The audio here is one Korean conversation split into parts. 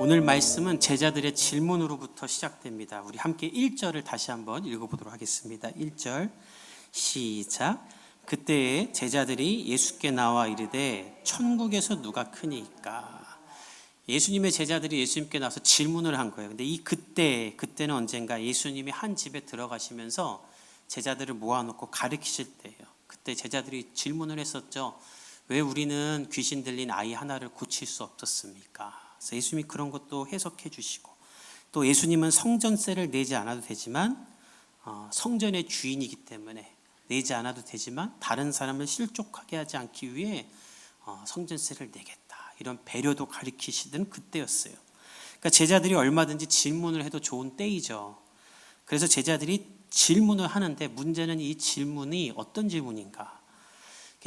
오늘 말씀은 제자들의 질문으로부터 시작됩니다. 우리 함께 1절을 다시 한번 읽어보도록 하겠습니다. 1절 시작. 그때에 제자들이 예수께 나와 이르되 천국에서 누가 크니이까. 예수님의 제자들이 예수님께 나와서 질문을 한 거예요. 근데 이 그때는 언젠가 예수님이 한 집에 들어가시면서 제자들을 모아놓고 가르치실 때예요. 그때 제자들이 질문을 했었죠. 왜 우리는 귀신 들린 아이 하나를 고칠 수 없었습니까? 그래서 예수님이 그런 것도 해석해 주시고, 또 예수님은 성전세를 내지 않아도 되지만 성전의 주인이기 때문에 내지 않아도 되지만 다른 사람을 실족하게 하지 않기 위해 성전세를 내겠다, 이런 배려도 가르치시던 그때였어요. 그러니까 제자들이 얼마든지 질문을 해도 좋은 때이죠. 그래서 제자들이 질문을 하는데, 문제는 이 질문이 어떤 질문인가.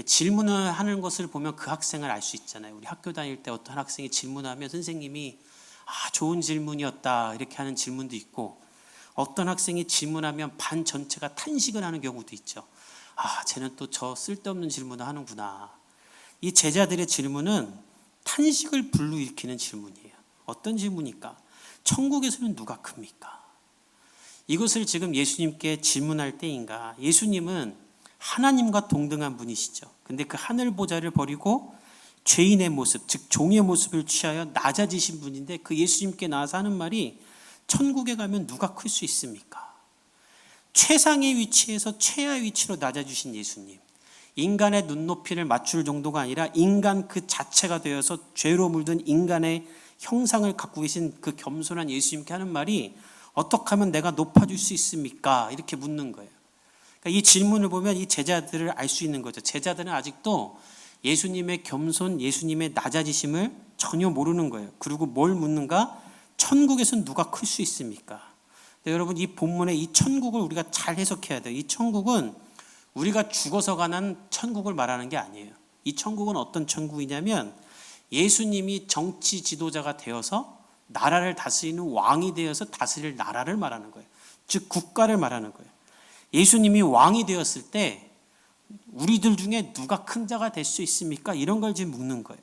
질문을 하는 것을 보면 그 학생을 알 수 있잖아요. 우리 학교 다닐 때 어떤 학생이 질문하면 선생님이 좋은 질문이었다 이렇게 하는 질문도 있고, 어떤 학생이 질문하면 반 전체가 탄식을 하는 경우도 있죠. 쟤는 또 저 쓸데없는 질문을 하는구나. 이 제자들의 질문은 탄식을 불러일으키는 질문이에요. 어떤 질문일까? 천국에서는 누가 큽니까? 이것을 지금 예수님께 질문할 때인가? 예수님은 하나님과 동등한 분이시죠. 근데 그 하늘 보좌를 버리고 죄인의 모습, 즉 종의 모습을 취하여 낮아지신 분인데, 그 예수님께 나와서 하는 말이 천국에 가면 누가 클 수 있습니까? 최상의 위치에서 최하의 위치로 낮아주신 예수님, 인간의 눈높이를 맞출 정도가 아니라 인간 그 자체가 되어서 죄로 물든 인간의 형상을 갖고 계신 그 겸손한 예수님께 하는 말이, 어떻게 하면 내가 높아질 수 있습니까? 이렇게 묻는 거예요. 이 질문을 보면 이 제자들을 알 수 있는 거죠. 제자들은 아직도 예수님의 겸손, 예수님의 낮아지심을 전혀 모르는 거예요. 그리고 뭘 묻는가? 천국에서는 누가 클 수 있습니까? 여러분, 이 본문의 이 천국을 우리가 잘 해석해야 돼요. 이 천국은 우리가 죽어서 가는 천국을 말하는 게 아니에요. 이 천국은 어떤 천국이냐면, 예수님이 정치 지도자가 되어서 나라를 다스리는 왕이 되어서 다스릴 나라를 말하는 거예요. 즉 국가를 말하는 거예요. 예수님이 왕이 되었을 때 우리들 중에 누가 큰 자가 될 수 있습니까? 이런 걸 지금 묻는 거예요.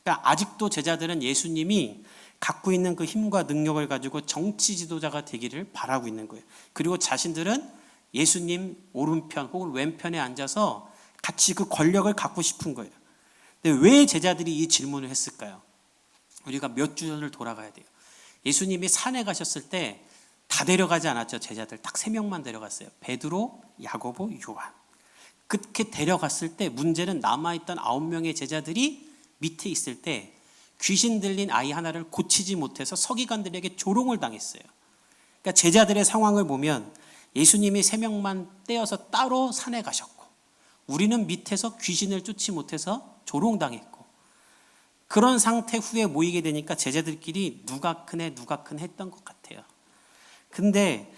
그러니까 아직도 제자들은 예수님이 갖고 있는 그 힘과 능력을 가지고 정치 지도자가 되기를 바라고 있는 거예요. 그리고 자신들은 예수님 오른편 혹은 왼편에 앉아서 같이 그 권력을 갖고 싶은 거예요. 근데 왜 제자들이 이 질문을 했을까요? 우리가 몇 주 전을 돌아가야 돼요. 예수님이 산에 가셨을 때 다 데려가지 않았죠. 제자들 딱 3명만 데려갔어요. 베드로, 야고보, 요한. 그렇게 데려갔을 때 문제는 남아있던 9명의 제자들이 밑에 있을 때 귀신 들린 아이 하나를 고치지 못해서 서기관들에게 조롱을 당했어요. 그러니까 제자들의 상황을 보면 예수님이 3명만 떼어서 따로 산에 가셨고, 우리는 밑에서 귀신을 쫓지 못해서 조롱당했고, 그런 상태 후에 모이게 되니까 제자들끼리 누가 크네 했던 것 같아요. 근데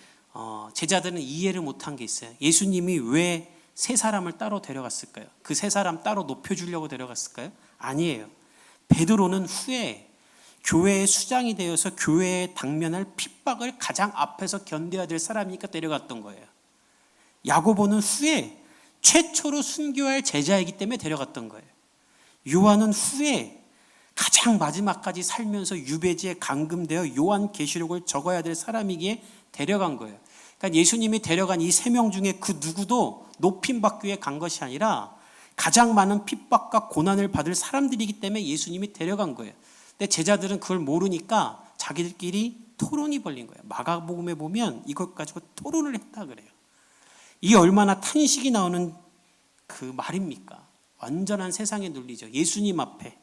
제자들은 이해를 못한 게 있어요. 예수님이 왜 3사람을 따로 데려갔을까요? 그 3사람 따로 높여주려고 데려갔을까요? 아니에요. 베드로는 후에 교회의 수장이 되어서 교회에 당면할 핍박을 가장 앞에서 견뎌야 될 사람이니까 데려갔던 거예요. 야고보는 후에 최초로 순교할 제자이기 때문에 데려갔던 거예요. 요한은 후에 가장 마지막까지 살면서 유배지에 감금되어 요한계시록을 적어야 될 사람이기에 데려간 거예요. 그러니까 예수님이 데려간 이 3명 중에 그 누구도 높임받기 위해 간 것이 아니라 가장 많은 핍박과 고난을 받을 사람들이기 때문에 예수님이 데려간 거예요. 근데 제자들은 그걸 모르니까 자기들끼리 토론이 벌린 거예요. 마가복음에 보면 이것 가지고 토론을 했다 그래요. 이게 얼마나 탄식이 나오는 그 말입니까? 완전한 세상의 논리죠. 예수님 앞에,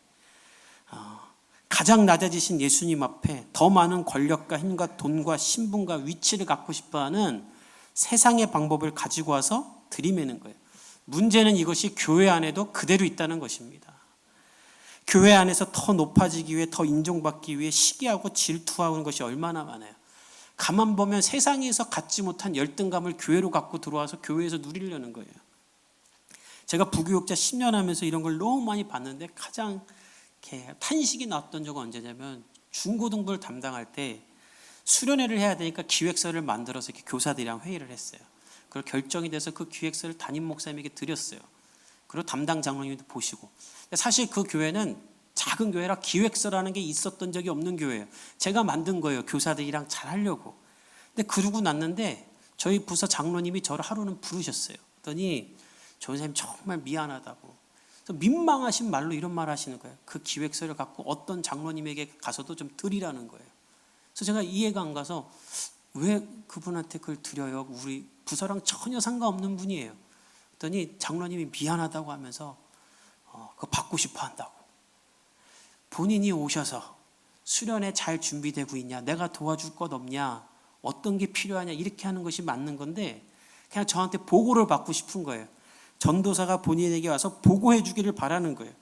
가장 낮아지신 예수님 앞에 더 많은 권력과 힘과 돈과 신분과 위치를 갖고 싶어하는 세상의 방법을 가지고 와서 들이매는 거예요. 문제는 이것이 교회 안에도 그대로 있다는 것입니다. 교회 안에서 더 높아지기 위해, 더 인정받기 위해 시기하고 질투하는 것이 얼마나 많아요. 가만 보면 세상에서 갖지 못한 열등감을 교회로 갖고 들어와서 교회에서 누리려는 거예요. 제가 부교육자 10년 하면서 이런 걸 너무 많이 봤는데, 가장 탄식이 났던 적은 언제냐면, 중고등부를 담당할 때 수련회를 해야 되니까 기획서를 만들어서 이렇게 교사들이랑 회의를 했어요. 그리고 결정이 돼서 그 기획서를 담임 목사님에게 드렸어요. 그리고 담당 장로님도 보시고. 사실 그 교회는 작은 교회라 기획서라는 게 있었던 적이 없는 교회예요. 제가 만든 거예요. 교사들이랑 잘 하려고. 근데 그러고 났는데 저희 부서 장로님이 저를 하루는 부르셨어요. 그랬더니 전사님 정말 미안하다고. 민망하신 말로 이런 말 하시는 거예요. 그 기획서를 갖고 어떤 장로님에게 가서도 좀 드리라는 거예요. 그래서 제가 이해가 안 가서 왜 그분한테 그걸 드려요? 우리 부서랑 전혀 상관없는 분이에요. 그랬더니 장로님이 미안하다고 하면서 그거 받고 싶어 한다고. 본인이 오셔서 수련회 잘 준비되고 있냐? 내가 도와줄 것 없냐? 어떤 게 필요하냐? 이렇게 하는 것이 맞는 건데 그냥 저한테 보고를 받고 싶은 거예요. 전도사가 본인에게 와서 보고해 주기를 바라는 거예요.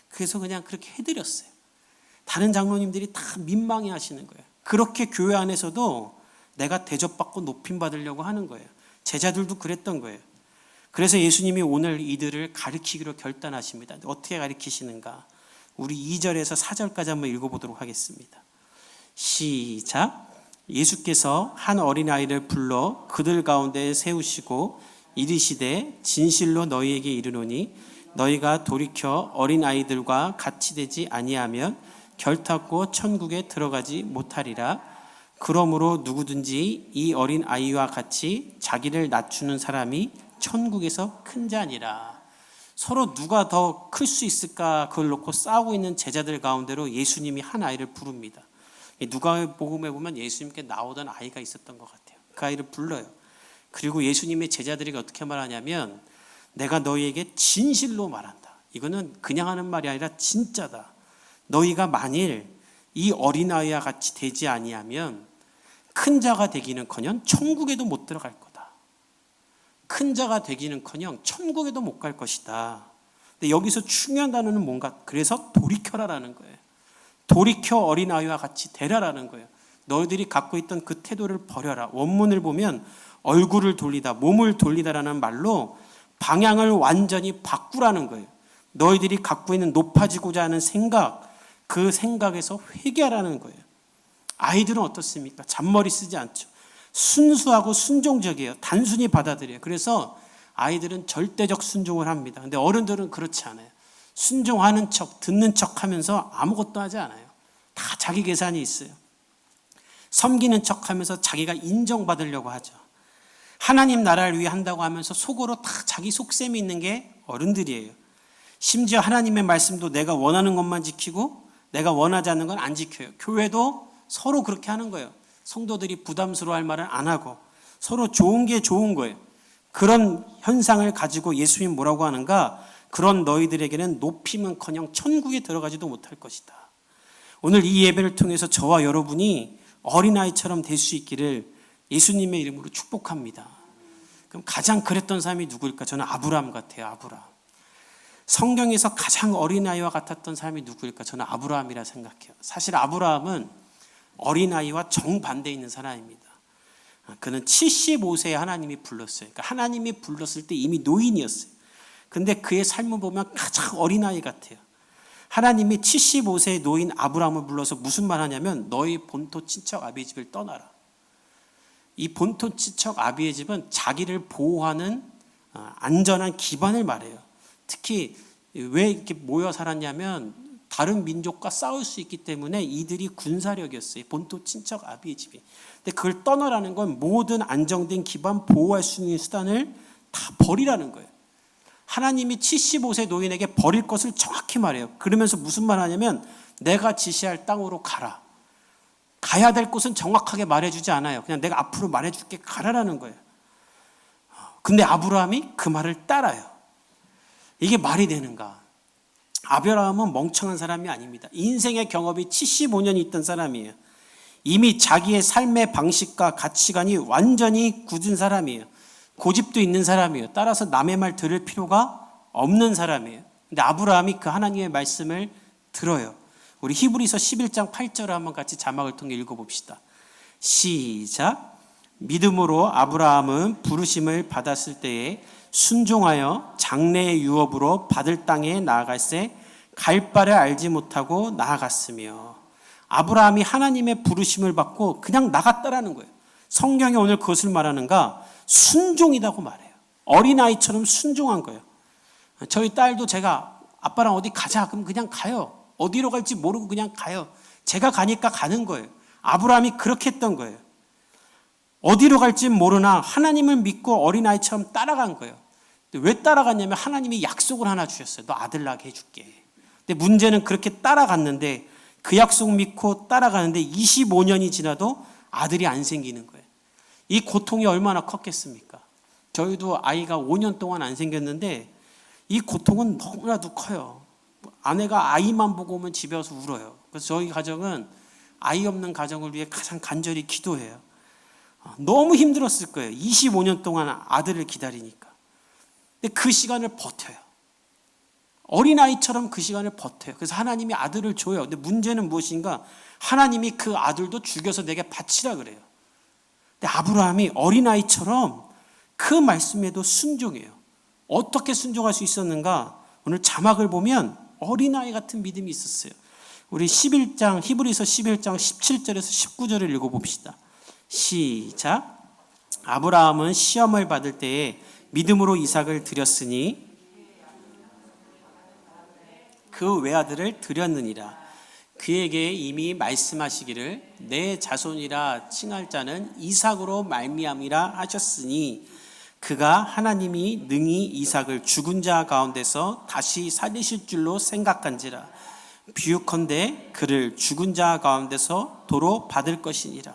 그래서 그냥 그렇게 해드렸어요. 다른 장로님들이 다 민망해 하시는 거예요. 그렇게 교회 안에서도 내가 대접받고 높임받으려고 하는 거예요. 제자들도 그랬던 거예요. 그래서 예수님이 오늘 이들을 가르치기로 결단하십니다. 어떻게 가르치시는가? 우리 2절에서 4절까지 한번 읽어보도록 하겠습니다. 시작. 예수께서 한 어린아이를 불러 그들 가운데 세우시고 이르시되 진실로 너희에게 이르노니 너희가 돌이켜 어린아이들과 같이 되지 아니하면 결탄코 천국에 들어가지 못하리라. 그러므로 누구든지 이 어린아이와 같이 자기를 낮추는 사람이 천국에서 큰 자니라. 서로 누가 더 클 수 있을까 그걸 놓고 싸우고 있는 제자들 가운데로 예수님이 한 아이를 부릅니다. 누가복음에 보면 예수님께 나오던 아이가 있었던 것 같아요. 그 아이를 불러요. 그리고 예수님의 제자들에게 어떻게 말하냐면 내가 너희에게 진실로 말한다. 이거는 그냥 하는 말이 아니라 진짜다. 너희가 만일 이 어린아이와 같이 되지 아니하면 큰 자가 되기는커녕 천국에도 못 들어갈 거다. 큰 자가 되기는커녕 천국에도 못 갈 것이다. 근데 여기서 중요한 단어는 뭔가? 그래서 돌이켜라라는 거예요. 돌이켜 어린아이와 같이 되라라는 거예요. 너희들이 갖고 있던 그 태도를 버려라. 원문을 보면 얼굴을 돌리다, 몸을 돌리다라는 말로 방향을 완전히 바꾸라는 거예요. 너희들이 갖고 있는 높아지고자 하는 생각, 그 생각에서 회개하라는 거예요. 아이들은 어떻습니까? 잔머리 쓰지 않죠. 순수하고 순종적이에요. 단순히 받아들여요. 그래서 아이들은 절대적 순종을 합니다. 근데 어른들은 그렇지 않아요. 순종하는 척, 듣는 척 하면서 아무것도 하지 않아요. 다 자기 계산이 있어요. 섬기는 척 하면서 자기가 인정받으려고 하죠. 하나님 나라를 위해 한다고 하면서 속으로 다 자기 속셈이 있는 게 어른들이에요. 심지어 하나님의 말씀도 내가 원하는 것만 지키고 내가 원하지 않는 건 안 지켜요. 교회도 서로 그렇게 하는 거예요. 성도들이 부담스러워할 말을 안 하고 서로 좋은 게 좋은 거예요. 그런 현상을 가지고 예수님 뭐라고 하는가? 그런 너희들에게는 높임은커녕 천국에 들어가지도 못할 것이다. 오늘 이 예배를 통해서 저와 여러분이 어린아이처럼 될 수 있기를 예수님의 이름으로 축복합니다. 그럼 가장 그랬던 사람이 누구일까? 저는 아브라함 같아요. 아브라함. 성경에서 가장 어린아이와 같았던 사람이 누구일까? 저는 아브라함이라 생각해요. 사실 아브라함은 어린아이와 정반대에 있는 사람입니다. 그는 75세에 하나님이 불렀어요. 그러니까 하나님이 불렀을 때 이미 노인이었어요. 근데 그의 삶을 보면 가장 어린아이 같아요. 하나님이 75세의 노인 아브라함을 불러서 무슨 말 하냐면 너희 본토 친척 아비의 집을 떠나라. 이 본토 친척 아비의 집은 자기를 보호하는 안전한 기반을 말해요. 특히 왜 이렇게 모여 살았냐면 다른 민족과 싸울 수 있기 때문에 이들이 군사력이었어요. 본토 친척 아비의 집이. 근데 그걸 떠나라는 건 모든 안정된 기반 보호할 수 있는 수단을 다 버리라는 거예요. 하나님이 75세 노인에게 버릴 것을 정확히 말해요. 그러면서 무슨 말 하냐면 내가 지시할 땅으로 가라. 가야 될 곳은 정확하게 말해주지 않아요. 그냥 내가 앞으로 말해줄게 가라라는 거예요. 근데 아브라함이 그 말을 따라요. 이게 말이 되는가? 아브라함은 멍청한 사람이 아닙니다. 인생의 경험이 75년이 있던 사람이에요. 이미 자기의 삶의 방식과 가치관이 완전히 굳은 사람이에요. 고집도 있는 사람이에요. 따라서 남의 말 들을 필요가 없는 사람이에요. 근데 아브라함이 그 하나님의 말씀을 들어요. 우리 히브리서 11장 8절을 한번 같이 자막을 통해 읽어봅시다. 시작. 믿음으로 아브라함은 부르심을 받았을 때에 순종하여 장래의 유업으로 받을 땅에 나아갈새 갈 바를 알지 못하고 나아갔으며. 아브라함이 하나님의 부르심을 받고 그냥 나갔다라는 거예요. 성경이 오늘 그것을 말하는가? 순종이라고 말해요. 어린아이처럼 순종한 거예요. 저희 딸도 제가 아빠랑 어디 가자 그럼 그냥 가요. 어디로 갈지 모르고 그냥 가요. 제가 가니까 가는 거예요. 아브라함이 그렇게 했던 거예요. 어디로 갈지 모르나 하나님을 믿고 어린아이처럼 따라간 거예요. 왜 따라갔냐면 하나님이 약속을 하나 주셨어요. 너 아들 낳게 해줄게. 근데 문제는 그렇게 따라갔는데 그 약속 믿고 따라가는데 25년이 지나도 아들이 안 생기는 거예요. 이 고통이 얼마나 컸겠습니까? 저희도 아이가 5년 동안 안 생겼는데 이 고통은 너무나도 커요. 아내가 아이만 보고 오면 집에 와서 울어요. 그래서 저희 가정은 아이 없는 가정을 위해 가장 간절히 기도해요. 너무 힘들었을 거예요. 25년 동안 아들을 기다리니까. 근데 그 시간을 버텨요. 어린아이처럼 그 시간을 버텨요. 그래서 하나님이 아들을 줘요. 근데 문제는 무엇인가? 하나님이 그 아들도 죽여서 내게 바치라 그래요. 근데 아브라함이 어린아이처럼 그 말씀에도 순종해요. 어떻게 순종할 수 있었는가? 오늘 자막을 보면 어린아이 같은 믿음이 있었어요. 우리 11장 히브리서 11장 17절에서 19절을 읽어봅시다. 시작. 아브라함은 시험을 받을 때에 믿음으로 이삭을 드렸으니 그 외아들을 드렸느니라. 그에게 이미 말씀하시기를 내 자손이라 칭할 자는 이삭으로 말미암이라 하셨으니 그가 하나님이 능히 이삭을 죽은 자 가운데서 다시 살리실 줄로 생각한지라. 비유컨대 그를 죽은 자 가운데서 도로 받을 것이니라.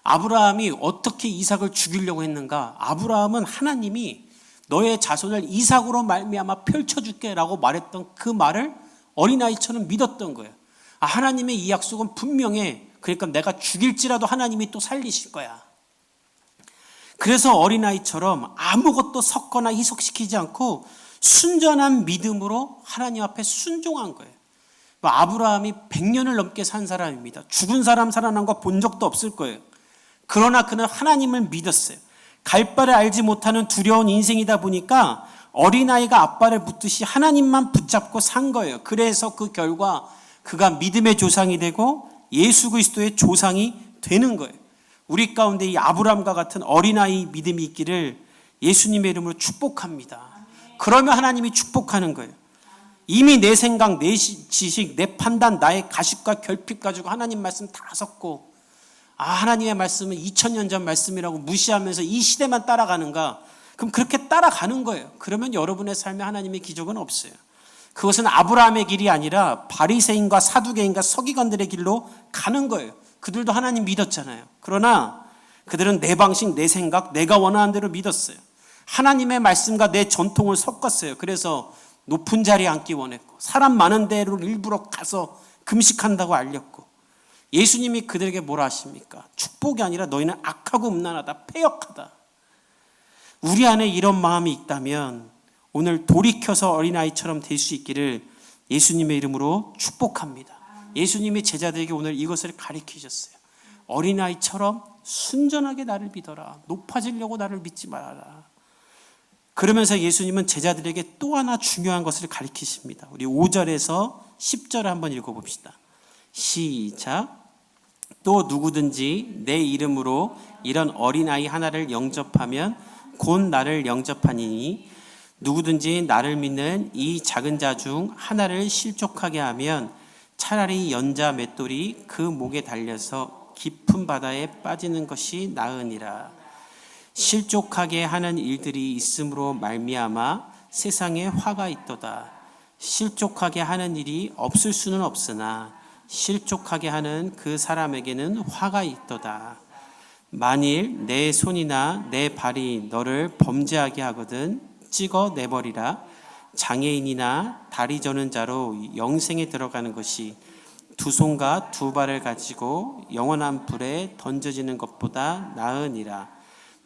아브라함이 어떻게 이삭을 죽이려고 했는가? 아브라함은 하나님이 너의 자손을 이삭으로 말미암아 펼쳐줄게 라고 말했던 그 말을 어린아이처럼 믿었던 거예요. 하나님의 이 약속은 분명해. 그러니까 내가 죽일지라도 하나님이 또 살리실 거야. 그래서 어린아이처럼 아무것도 섞거나 희석시키지 않고 순전한 믿음으로 하나님 앞에 순종한 거예요. 아브라함이 100년을 넘게 산 사람입니다. 죽은 사람 살아난 거 본 적도 없을 거예요. 그러나 그는 하나님을 믿었어요. 갈 바를 알지 못하는 두려운 인생이다 보니까 어린아이가 아빠를 붙듯이 하나님만 붙잡고 산 거예요. 그래서 그 결과 그가 믿음의 조상이 되고 예수 그리스도의 조상이 되는 거예요. 우리 가운데 이 아브라함과 같은 어린아이 믿음이 있기를 예수님의 이름으로 축복합니다. 그러면 하나님이 축복하는 거예요. 이미 내 생각, 내 지식, 내 판단, 나의 가십과 결핍 가지고 하나님 말씀 다 섞고 하나님의 말씀은 2000년 전 말씀이라고 무시하면서 이 시대만 따라가는가? 그럼 그렇게 따라가는 거예요. 그러면 여러분의 삶에 하나님의 기적은 없어요. 그것은 아브라함의 길이 아니라 바리새인과 사두개인과 서기관들의 길로 가는 거예요. 그들도 하나님 믿었잖아요. 그러나 그들은 내 방식, 내 생각, 내가 원하는 대로 믿었어요. 하나님의 말씀과 내 전통을 섞었어요. 그래서 높은 자리에 앉기 원했고 사람 많은 데로 일부러 가서 금식한다고 알렸고 예수님이 그들에게 뭐라 하십니까? 축복이 아니라 너희는 악하고 음란하다, 패역하다. 우리 안에 이런 마음이 있다면 오늘 돌이켜서 어린아이처럼 될 수 있기를 예수님의 이름으로 축복합니다. 예수님이 제자들에게 오늘 이것을 가르치셨어요. 어린아이처럼 순전하게 나를 믿어라. 높아지려고 나를 믿지 말아라. 그러면서 예수님은 제자들에게 또 하나 중요한 것을 가르치십니다. 우리 5절에서 10절을 한번 읽어봅시다. 시작. 또 누구든지 내 이름으로 이런 어린아이 하나를 영접하면 곧 나를 영접하니니 누구든지 나를 믿는 이 작은 자 중 하나를 실족하게 하면 차라리 연자 맷돌이 그 목에 달려서 깊은 바다에 빠지는 것이 나으니라. 실족하게 하는 일들이 있음으로 말미암아 세상에 화가 있도다. 실족하게 하는 일이 없을 수는 없으나 실족하게 하는 그 사람에게는 화가 있도다. 만일 내 손이나 내 발이 너를 범죄하게 하거든 찍어 내버리라. 장애인이나 다리 저는 자로 영생에 들어가는 것이 두 손과 두 발을 가지고 영원한 불에 던져지는 것보다 나으니라.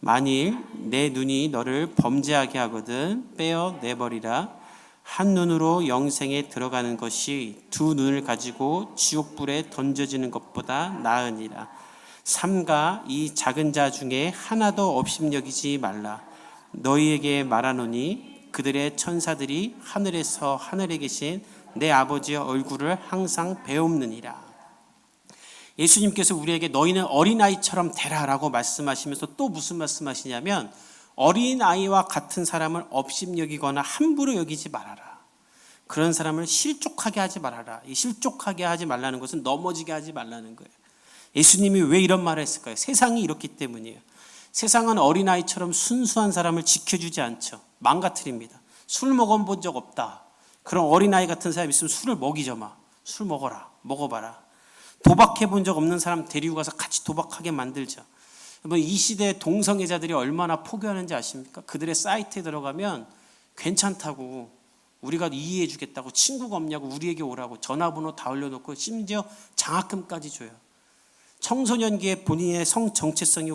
만일 내 눈이 너를 범죄하게 하거든 빼어 내버리라. 한 눈으로 영생에 들어가는 것이 두 눈을 가지고 지옥불에 던져지는 것보다 나으니라. 삼가 이 작은 자 중에 하나도 업심여기지 말라. 너희에게 말하노니 그들의 천사들이 하늘에서 하늘에 계신 내 아버지의 얼굴을 항상 배옵느니라. 예수님께서 우리에게 너희는 어린아이처럼 되라라고 말씀하시면서 또 무슨 말씀하시냐면 어린아이와 같은 사람을 업심여기거나 함부로 여기지 말아라. 그런 사람을 실족하게 하지 말아라. 이 실족하게 하지 말라는 것은 넘어지게 하지 말라는 거예요. 예수님이 왜 이런 말을 했을까요? 세상이 이렇기 때문이에요. 세상은 어린아이처럼 순수한 사람을 지켜주지 않죠. 망가뜨립니다. 술 먹어본 적 없다. 그런 어린아이 같은 사람이 있으면 술을 먹이죠. 술 먹어라. 먹어봐라. 도박해 본 적 없는 사람 데리고 가서 같이 도박하게 만들죠. 이 시대의 동성애자들이 얼마나 포교하는지 아십니까? 그들의 사이트에 들어가면 괜찮다고, 우리가 이해해 주겠다고, 친구가 없냐고, 우리에게 오라고 전화번호 다 올려놓고 심지어 장학금까지 줘요. 청소년기에 본인의 성 정체성이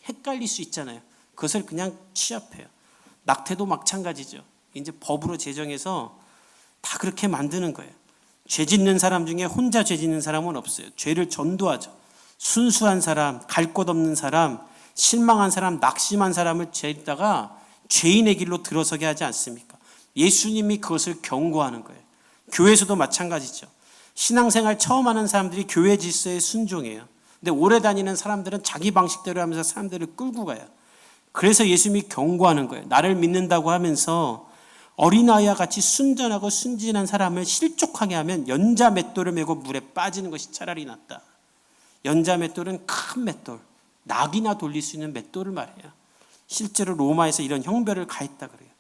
헷갈릴 수 있잖아요. 그것을 그냥 취합해요. 낙태도 마찬가지죠. 이제 법으로 제정해서 다 그렇게 만드는 거예요. 죄 짓는 사람 중에 혼자 죄 짓는 사람은 없어요. 죄를 전도하죠. 순수한 사람, 갈 곳 없는 사람, 실망한 사람, 낙심한 사람을 죄다가 죄인의 길로 들어서게 하지 않습니까? 예수님이 그것을 경고하는 거예요. 교회에서도 마찬가지죠. 신앙생활 처음 하는 사람들이 교회 질서에 순종해요. 근데 오래 다니는 사람들은 자기 방식대로 하면서 사람들을 끌고 가요. 그래서 예수님이 경고하는 거예요. 나를 믿는다고 하면서 어린아이와 같이 순전하고 순진한 사람을 실족하게 하면 연자 맷돌을 메고 물에 빠지는 것이 차라리 낫다. 연자 맷돌은 큰 맷돌, 낙이나 돌릴 수 있는 맷돌을 말해요. 실제로 로마에서 이런 형벌을 가했다 그래요.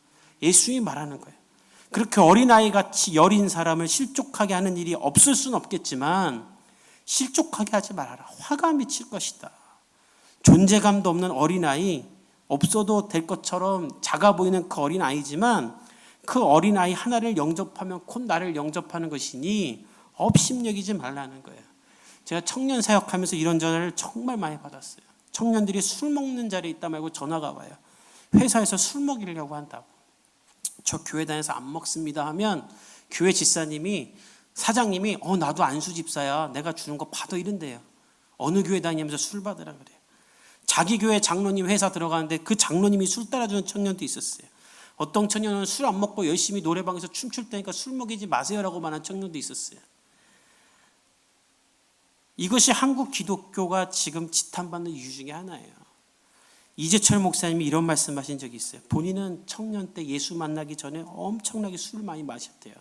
예수님이 말하는 거예요. 그렇게 어린아이같이 여린 사람을 실족하게 하는 일이 없을 수는 없겠지만 실족하게 하지 말아라. 화가 미칠 것이다. 존재감도 없는 어린아이, 없어도 될 것처럼 작아 보이는 그 어린아이지만 그 어린아이 하나를 영접하면 곧 나를 영접하는 것이니 업심여기지 말라는 거예요. 제가 청년 사역하면서 이런 전화를 정말 많이 받았어요. 청년들이 술 먹는 자리에 있다 말고 전화가 와요. 회사에서 술 먹이려고 한다고. 저 교회 다녀서 안 먹습니다 하면 교회 집사님이, 사장님이 나도 안수 집사야, 내가 주는 거 받아, 이런데요. 어느 교회 다니면서 술 받으라 그래요. 자기 교회 장로님 회사 들어가는데 그 장로님이 술 따라주는 청년도 있었어요. 어떤 청년은 술 안 먹고 열심히 노래방에서 춤출 때니까 술 먹이지 마세요라고 말하는 청년도 있었어요. 이것이 한국 기독교가 지금 지탄받는 이유 중에 하나예요. 이재철 목사님이 이런 말씀하신 적이 있어요. 본인은 청년 때 예수 만나기 전에 엄청나게 술을 많이 마셨대요.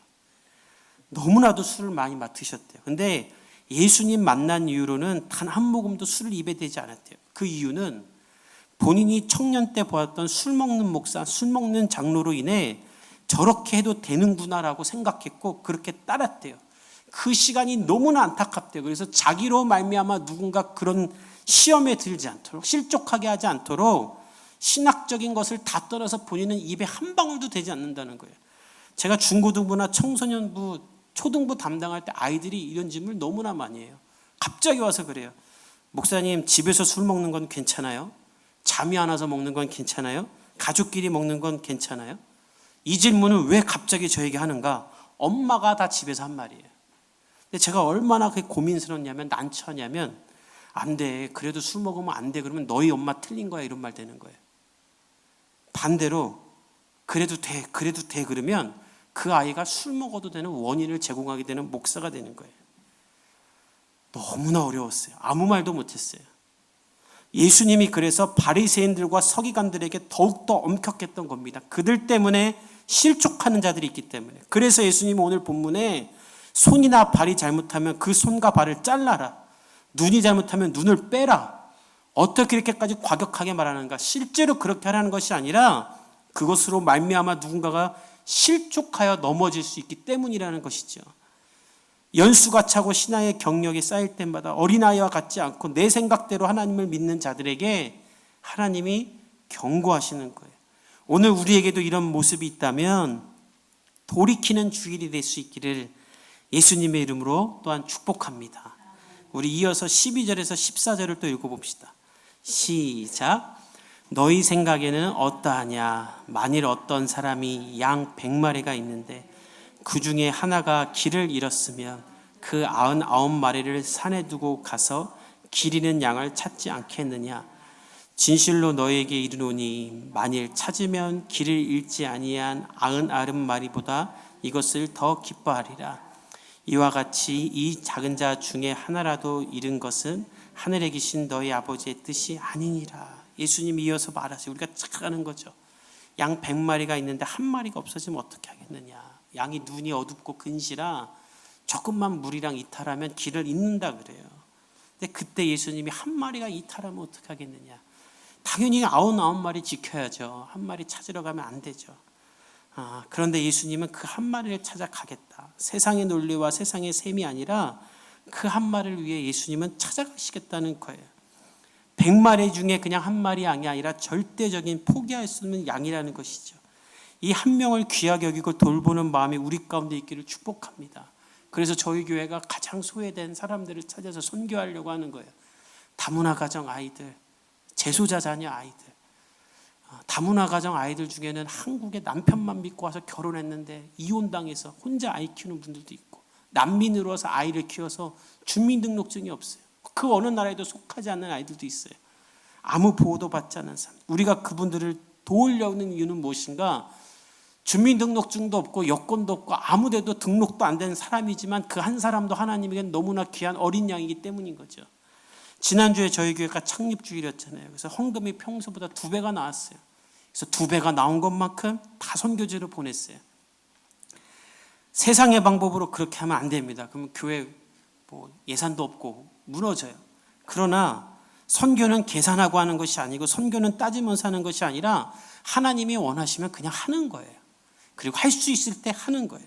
너무나도 술을 많이 드셨대요. 근데 예수님 만난 이후로는 단 한 모금도 술을 입에 대지 않았대요. 그 이유는 본인이 청년 때 보았던 술 먹는 목사, 술 먹는 장로로 인해 저렇게 해도 되는구나라고 생각했고 그렇게 따랐대요. 그 시간이 너무나 안타깝대요. 그래서 자기로 말미암아 누군가 그런 시험에 들지 않도록, 실족하게 하지 않도록 신학적인 것을 다 떠나서 본인은 입에 한 방울도 되지 않는다는 거예요. 제가 중고등부나 청소년부, 초등부 담당할 때 아이들이 이런 질문을 너무나 많이 해요. 갑자기 와서 그래요. 목사님, 집에서 술 먹는 건 괜찮아요? 잠이 안 와서 먹는 건 괜찮아요? 가족끼리 먹는 건 괜찮아요? 이 질문을 왜 갑자기 저에게 하는가? 엄마가 다 집에서 한 말이에요. 근데 제가 얼마나 그게 고민스럽냐면, 난처하냐면, 안 돼, 그래도 술 먹으면 안 돼, 그러면 너희 엄마 틀린 거야, 이런 말 되는 거예요. 반대로 그래도 돼 그러면 그 아이가 술 먹어도 되는 원인을 제공하게 되는 목사가 되는 거예요. 너무나 어려웠어요. 아무 말도 못했어요. 예수님이 그래서 바리새인들과 서기관들에게 더욱더 엄격했던 겁니다. 그들 때문에 실족하는 자들이 있기 때문에. 그래서 예수님은 오늘 본문에 손이나 발이 잘못하면 그 손과 발을 잘라라, 눈이 잘못하면 눈을 빼라, 어떻게 이렇게까지 과격하게 말하는가? 실제로 그렇게 하라는 것이 아니라 그것으로 말미암아 누군가가 실족하여 넘어질 수 있기 때문이라는 것이죠. 연수가 차고 신앙의 경력이 쌓일 때마다 어린아이와 같지 않고 내 생각대로 하나님을 믿는 자들에게 하나님이 경고하시는 거예요. 오늘 우리에게도 이런 모습이 있다면 돌이키는 주일이 될 수 있기를 예수님의 이름으로 또한 축복합니다. 우리 이어서 12절에서 14절을 또 읽어봅시다. 시작. 너희 생각에는 어떠하냐? 만일 어떤 사람이 양 100마리가 있는데 그 중에 하나가 길을 잃었으면 그 99마리를 산에 두고 가서 길 잃은 양을 찾지 않겠느냐? 진실로 너희에게 이르노니 만일 찾으면 길을 잃지 아니한 99마리보다 이것을 더 기뻐하리라. 이와 같이 이 작은 자 중에 하나라도 잃은 것은 하늘에 계신 너희 아버지의 뜻이 아니니라. 예수님이 이어서 말하세요. 우리가 착각하는 거죠. 양 100마리가 있는데 한 마리가 없어지면 어떻게 하겠느냐. 양이 눈이 어둡고 근시라 조금만 물이랑 이탈하면 길을 잃는다 그래요. 근데 그때 예수님이 한 마리가 이탈하면 어떡하겠느냐. 당연히 99마리 지켜야죠. 한 마리 찾으러 가면 안 되죠. 그런데 예수님은 그 한 마리를 찾아가겠다. 세상의 논리와 세상의 셈이 아니라 그 한 마리를 위해 예수님은 찾아가시겠다는 거예요. 100마리 중에 그냥 한 마리 양이 아니라 절대적인 포기할 수 없는 양이라는 것이죠. 이 한 명을 귀하게 여기고 돌보는 마음이 우리 가운데 있기를 축복합니다. 그래서 저희 교회가 가장 소외된 사람들을 찾아서 선교하려고 하는 거예요. 다문화 가정 아이들, 재소자 자녀 아이들, 다문화 가정 아이들 중에는 한국에 남편만 믿고 와서 결혼했는데 이혼당해서 혼자 아이 키우는 분들도 있고, 난민으로 와서 아이를 키워서 주민등록증이 없어요. 그 어느 나라에도 속하지 않는 아이들도 있어요. 아무 보호도 받지 않는 사람. 우리가 그분들을 도우려는 이유는 무엇인가? 주민등록증도 없고 여권도 없고 아무데도 등록도 안 된 사람이지만 그 한 사람도 하나님에겐 너무나 귀한 어린 양이기 때문인 거죠. 지난주에 저희 교회가 창립주일이었잖아요. 그래서 헌금이 평소보다 2배가 나왔어요. 그래서 2배가 나온 것만큼 다 선교지로 보냈어요. 세상의 방법으로 그렇게 하면 안 됩니다. 그러면 교회 예산도 없고 무너져요. 그러나 선교는 계산하고 하는 것이 아니고, 선교는 따지면서 하는 것이 아니라 하나님이 원하시면 그냥 하는 거예요. 그리고 할 수 있을 때 하는 거예요.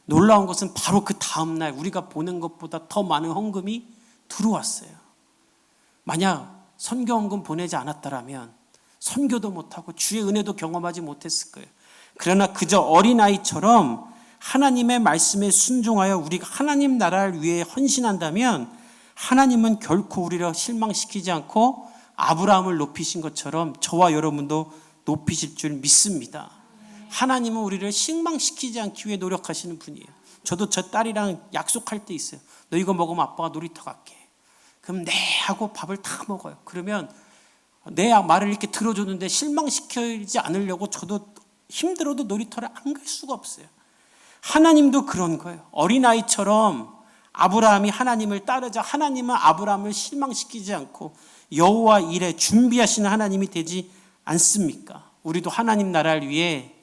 놀라운 것은 바로 그 다음날 우리가 보낸 것보다 더 많은 헌금이 들어왔어요. 만약 선교 헌금 보내지 않았다면 선교도 못하고 주의 은혜도 경험하지 못했을 거예요. 그러나 그저 어린아이처럼 하나님의 말씀에 순종하여 우리가 하나님 나라를 위해 헌신한다면 하나님은 결코 우리를 실망시키지 않고 아브라함을 높이신 것처럼 저와 여러분도 높이실 줄 믿습니다. 하나님은 우리를 실망시키지 않기 위해 노력하시는 분이에요. 저도 저 딸이랑 약속할 때 있어요. 너 이거 먹으면 아빠가 놀이터 갈게. 그럼 네 하고 밥을 다 먹어요. 그러면 내 말을 이렇게 들어줬는데 실망시키지 않으려고 저도 힘들어도 놀이터를 안 갈 수가 없어요. 하나님도 그런 거예요. 어린아이처럼 아브라함이 하나님을 따르자 하나님은 아브라함을 실망시키지 않고 여호와 일에 준비하시는 하나님이 되지 않습니까? 우리도 하나님 나라를 위해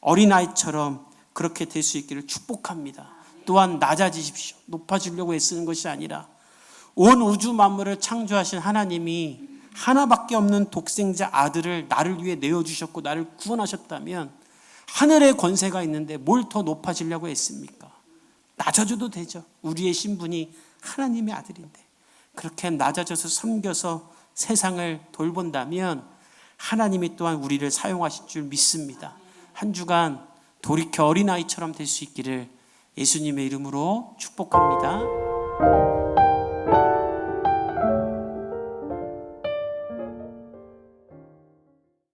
어린아이처럼 그렇게 될 수 있기를 축복합니다. 또한 낮아지십시오. 높아지려고 애쓰는 것이 아니라 온 우주 만물을 창조하신 하나님이 하나밖에 없는 독생자 아들을 나를 위해 내어주셨고 나를 구원하셨다면 하늘의 권세가 있는데 뭘 더 높아지려고 했습니까? 낮아져도 되죠. 우리의 신분이 하나님의 아들인데 그렇게 낮아져서 섬겨서 세상을 돌본다면 하나님이 또한 우리를 사용하실 줄 믿습니다. 한 주간 돌이켜 어린아이처럼 될 수 있기를 예수님의 이름으로 축복합니다.